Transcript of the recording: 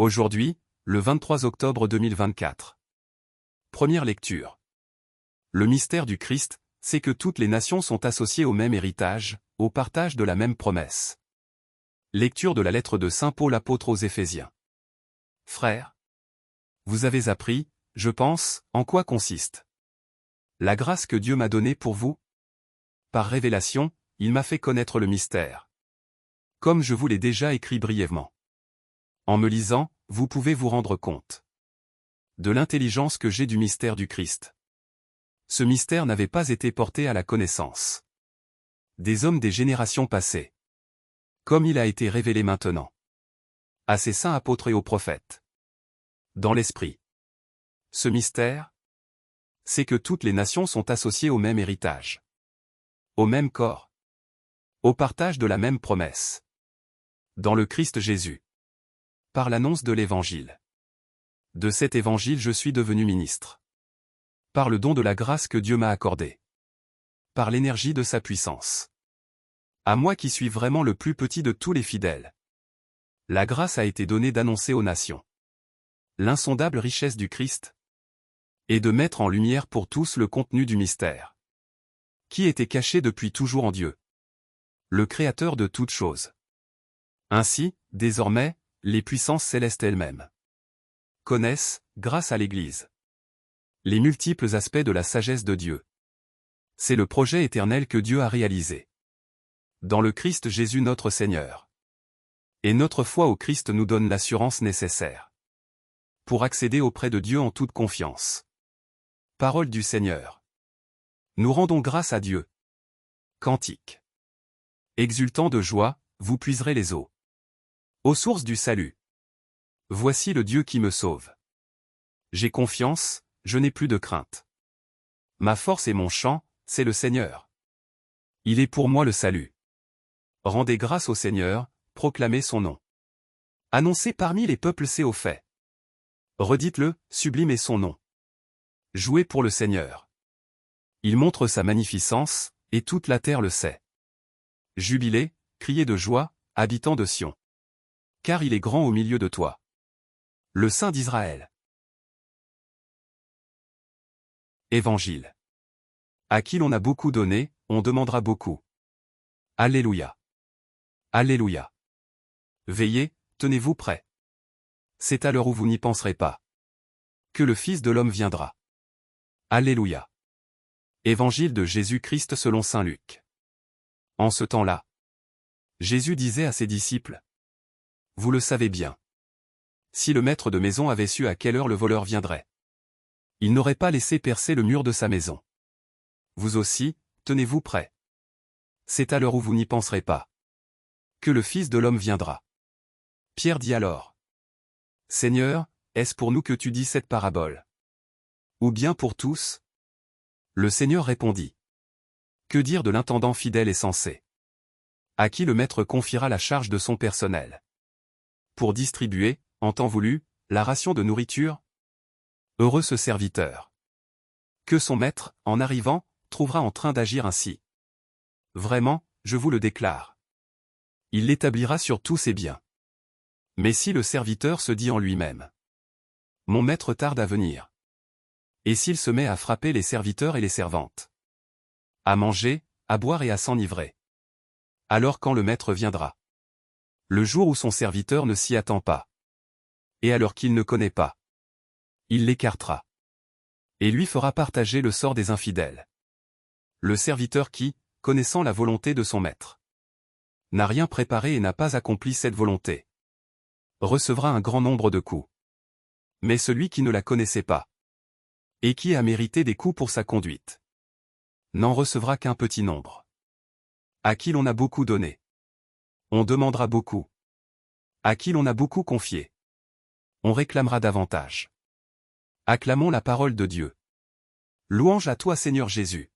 Aujourd'hui, le 23 octobre 2024. Première lecture. Le mystère du Christ, c'est que toutes les nations sont associées au même héritage, au partage de la même promesse. Lecture de la lettre de Saint Paul apôtre aux Éphésiens. Frères, vous avez appris, je pense, en quoi consiste la grâce que Dieu m'a donnée pour vous. Par révélation, il m'a fait connaître le mystère. Comme je vous l'ai déjà écrit brièvement. En me lisant, vous pouvez vous rendre compte de l'intelligence que j'ai du mystère du Christ. Ce mystère n'avait pas été porté à la connaissance des hommes des générations passées, comme il a été révélé maintenant à ses saints apôtres et aux prophètes. Dans l'esprit, ce mystère, c'est que toutes les nations sont associées au même héritage, au même corps, au partage de la même promesse, dans le Christ Jésus, par l'annonce de l'Évangile. De cet Évangile je suis devenu ministre, par le don de la grâce que Dieu m'a accordée, par l'énergie de sa puissance. À moi qui suis vraiment le plus petit de tous les fidèles, la grâce a été donnée d'annoncer aux nations l'insondable richesse du Christ, et de mettre en lumière pour tous le contenu du mystère, qui était caché depuis toujours en Dieu, le Créateur de toutes choses. Ainsi, désormais, les puissances célestes elles-mêmes connaissent, grâce à l'Église, les multiples aspects de la sagesse de Dieu. C'est le projet éternel que Dieu a réalisé dans le Christ Jésus notre Seigneur. Et notre foi au Christ nous donne l'assurance nécessaire pour accéder auprès de Dieu en toute confiance. Parole du Seigneur. Nous rendons grâce à Dieu. Cantique. Exultant de joie, vous puiserez les eaux aux sources du salut. Voici le Dieu qui me sauve. J'ai confiance, je n'ai plus de crainte. Ma force et mon chant, c'est le Seigneur. Il est pour moi le salut. Rendez grâce au Seigneur, proclamez son nom. Annoncez parmi les peuples ses hauts faits. Redites-le, sublimez son nom. Jouez pour le Seigneur. Il montre sa magnificence, et toute la terre le sait. Jubilez, criez de joie, habitants de Sion. Car il est grand au milieu de toi. Le Saint d'Israël. Évangile. À qui l'on a beaucoup donné, on demandera beaucoup. Alléluia. Alléluia. Veillez, tenez-vous prêts. C'est à l'heure où vous n'y penserez pas que le Fils de l'homme viendra. Alléluia. Évangile de Jésus-Christ selon saint Luc. En ce temps-là, Jésus disait à ses disciples: vous le savez bien. Si le maître de maison avait su à quelle heure le voleur viendrait, il n'aurait pas laissé percer le mur de sa maison. Vous aussi, tenez-vous prêts. C'est à l'heure où vous n'y penserez pas que le Fils de l'homme viendra. Pierre dit alors: Seigneur, est-ce pour nous que tu dis cette parabole? Ou bien pour tous? Le Seigneur répondit: que dire de l'intendant fidèle et sensé, à qui le maître confiera la charge de son personnel, pour distribuer, en temps voulu, la ration de nourriture? Heureux ce serviteur, que son maître, en arrivant, trouvera en train d'agir ainsi. Vraiment, je vous le déclare, il l'établira sur tous ses biens. Mais si le serviteur se dit en lui-même: mon maître tarde à venir, et s'il se met à frapper les serviteurs et les servantes, à manger, à boire et à s'enivrer, alors quand le maître viendra, le jour où son serviteur ne s'y attend pas, et à l'heure qu'il ne connaît pas, il l'écartera, et lui fera partager le sort des infidèles. Le serviteur qui, connaissant la volonté de son maître, n'a rien préparé et n'a pas accompli cette volonté, recevra un grand nombre de coups. Mais celui qui ne la connaissait pas, et qui a mérité des coups pour sa conduite, n'en recevra qu'un petit nombre. À qui l'on a beaucoup donné, on demandera beaucoup. À qui l'on a beaucoup confié, on réclamera davantage. Acclamons la parole de Dieu. Louange à toi Seigneur Jésus.